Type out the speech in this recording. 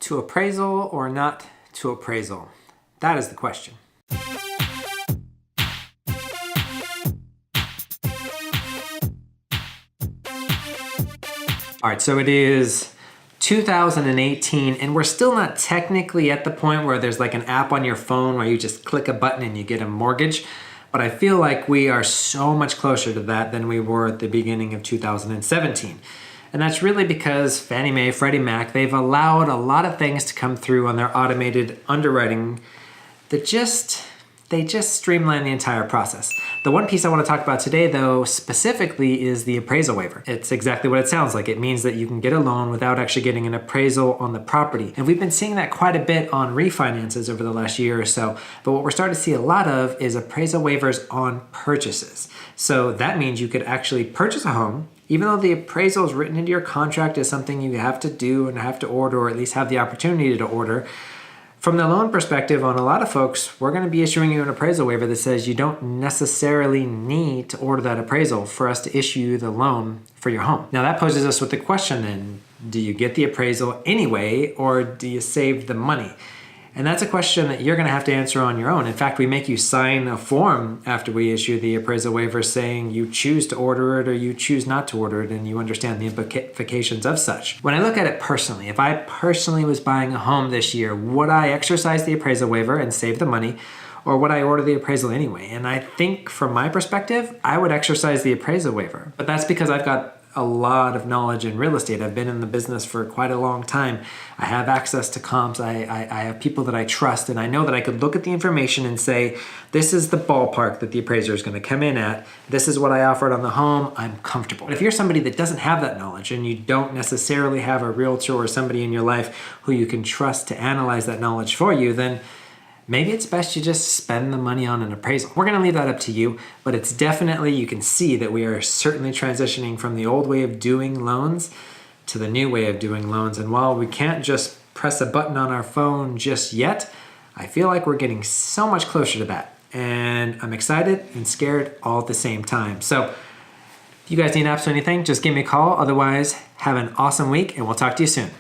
To appraisal or not to appraisal? That is the question. All right, so it is 2018 and we're still not technically at the point where there's like an app on your phone where you just click a button and you get a mortgage. But I feel like we are so much closer to that than we were at the beginning of 2017. And that's really because Fannie Mae, Freddie Mac, they've allowed a lot of things to come through on their automated underwriting that they just streamline the entire process. The one piece I want to talk about today though, specifically, is the appraisal waiver. It's exactly what it sounds like. It means that you can get a loan without actually getting an appraisal on the property. And we've been seeing that quite a bit on refinances over the last year or so. But what we're starting to see a lot of is appraisal waivers on purchases. So that means you could actually purchase a home, even though the appraisal is written into your contract as something you have to do and have to order, or at least have the opportunity to order. From the loan perspective, on a lot of folks, we're going to be issuing you an appraisal waiver that says you don't necessarily need to order that appraisal for us to issue you the loan for your home. Now that poses us with the question then, do you get the appraisal anyway, or do you save the money? And that's a question that you're going to have to answer on your own. In fact, we make you sign a form after we issue the appraisal waiver saying you choose to order it or you choose not to order it, and you understand the implications of such. When I look at it personally, if I personally was buying a home this year, would I exercise the appraisal waiver and save the money, or would I order the appraisal anyway? And I think from my perspective, I would exercise the appraisal waiver. But that's because I've got a lot of knowledge in real estate. I've been in the business for quite a long time. I have access to comps. I have people that I trust, and I know that I could look at the information and say, this is the ballpark that the appraiser is going to come in at. This is what I offered on the home. I'm comfortable. But if you're somebody that doesn't have that knowledge and you don't necessarily have a realtor or somebody in your life who you can trust to analyze that knowledge for you, then maybe it's best you just spend the money on an appraisal. We're gonna leave that up to you, but it's definitely, you can see that we are certainly transitioning from the old way of doing loans to the new way of doing loans. And while we can't just press a button on our phone just yet, I feel like we're getting so much closer to that. And I'm excited and scared all at the same time. So if you guys need apps or anything, just give me a call. Otherwise, have an awesome week and we'll talk to you soon.